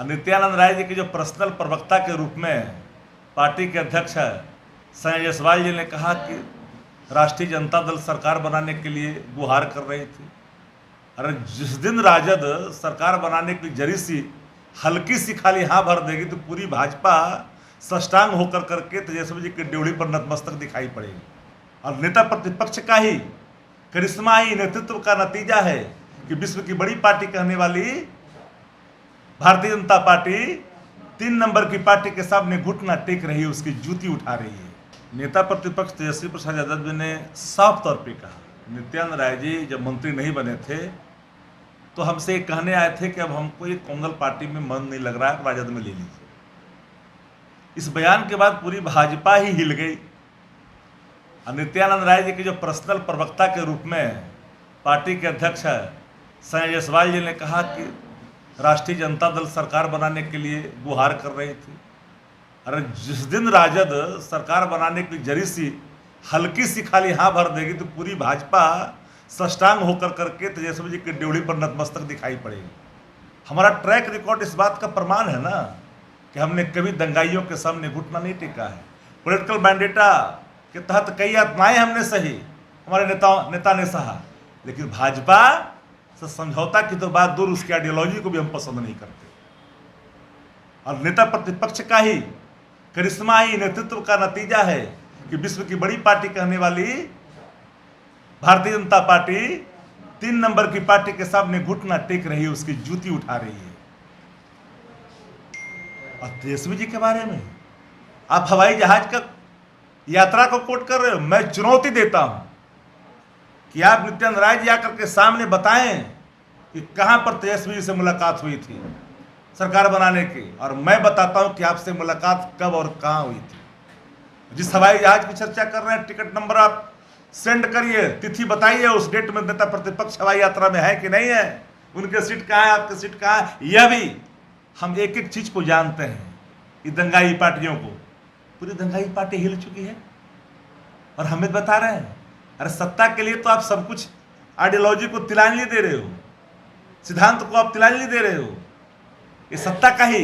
नित्यानंद राय जी के जो पर्सनल प्रवक्ता के रूप में पार्टी के अध्यक्ष संजय जायसवाल जी ने कहा कि राष्ट्रीय जनता दल सरकार बनाने के लिए गुहार कर रही थी। अरे जिस दिन राजद सरकार बनाने की जरी सी हल्की सी खाली हाँ भर देगी तो पूरी भाजपा सष्टांग होकर करके तेजस्वी जी की ड्योढ़ी पर नतमस्तक दिखाई पड़ेगी। और नेता प्रतिपक्ष का ही करिश्माई नेतृत्व का नतीजा है कि विश्व की बड़ी पार्टी कहने वाली भारतीय जनता पार्टी 3 नंबर की पार्टी के सामने घुटना टेक रही है, उसकी जूती उठा रही है। नेता प्रतिपक्ष तेजस्वी प्रसाद यादव जी ने साफ तौर पे कहा, नित्यानंद राय जी जब मंत्री नहीं बने थे तो हमसे कहने आए थे कि अब हमको ये कॉमनल पार्टी में मन नहीं लग रहा है, राजद में ले लीजिए। इस बयान के बाद पूरी भाजपा ही हिल गई। नित्यानंद राय जी के जो पर्सनल प्रवक्ता के रूप में पार्टी के अध्यक्ष संजय जायसवाल जी ने कहा कि राष्ट्रीय जनता दल सरकार बनाने के लिए गुहार कर रही थी। अरे जिस दिन राजद सरकार बनाने की जरी सी हल्की सी खाली हाँ भर देगी तो पूरी भाजपा सष्टांग होकर करके तेजस्वी जी की ड्योढ़ी पर नतमस्तक दिखाई पड़ेगी। हमारा ट्रैक रिकॉर्ड इस बात का प्रमाण है ना कि हमने कभी दंगाइयों के सामने घुटना नहीं टेका है। पॉलिटिकल मैंडेटा के तहत कई यातनाएं हमने सही, हमारे नेता ने सहा, लेकिन भाजपा से समझौता की तो बात दूर, उसकी आइडियोलॉजी को भी हम पसंद नहीं करते। और नेता प्रतिपक्ष का ही करिश्माई नेतृत्व का नतीजा है कि विश्व की बड़ी पार्टी कहने वाली भारतीय जनता पार्टी 3 नंबर की पार्टी के सामने घुटना टेक रही है, उसकी जूती उठा रही है। और तेजस्वी जी के बारे में आप हवाई जहाज का यात्रा को कोट कर रहे हो। मैं चुनौती देता हूं कि आप नित्यानंद राय जी आकर के सामने बताएं कि कहां पर तेजस्वी जी से मुलाकात हुई थी सरकार बनाने की, और मैं बताता हूं कि आपसे मुलाकात कब और कहां हुई थी। जिस हवाई जहाज की चर्चा कर रहे हैं, टिकट नंबर आप सेंड करिए, तिथि बताइए, उस डेट में नेता प्रतिपक्ष हवाई यात्रा में है कि नहीं है, उनके सीट कहां है, आपके सीट कहां है। यह भी हम एक एक चीज को जानते हैं। ये दंगाई पार्टियों को, पूरी दंगाई पार्टी हिल चुकी है और हमें बता रहे हैं। अरे सत्ता के लिए तो आप सब कुछ, आइडियोलॉजी को तिलांजलि दे रहे हो, सिद्धांत को आप तिलांजलि दे रहे हो। ये सत्ता का ही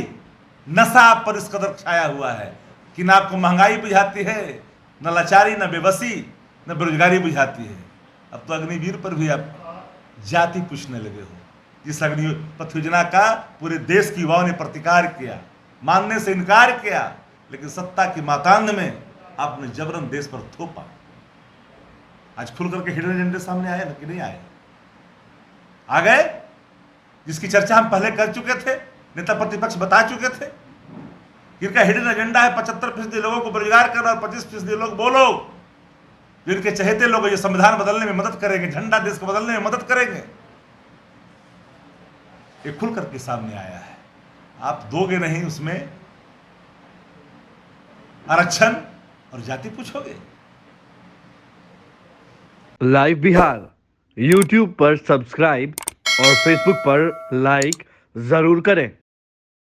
नशा आप पर इस कदर छाया हुआ है कि ना आपको महंगाई बुझाती है, न लाचारी, न बेबसी, न बेरोजगारी बुझाती है। अब तो अग्निवीर पर भी आप जाति पूछने लगे हो, जिस अग्निपथ योजना का पूरे देश की युवाओं ने प्रतिकार किया, मानने से इनकार किया, लेकिन सत्ता की मातांध में आपने जबरन देश पर थोपा। आज खुल करके हिडन एजेंडे सामने आए कि नहीं आए? आ गए, जिसकी चर्चा हम पहले कर चुके थे, नेता प्रतिपक्ष बता चुके थे। इनका हिडन एजेंडा है 75% लोगों को बेरोजगार करना और 25% लोग वो लोग जो इनके चहेते लोग जो संविधान बदलने में मदद करेंगे, झंडा देश को बदलने में मदद करेंगे। ये खुल करके सामने आया है। आप दोगे नहीं उसमें आरक्षण और जाति पूछोगे। लाइव बिहार यूट्यूब पर सब्सक्राइब और फेसबुक पर लाइक जरूर करें।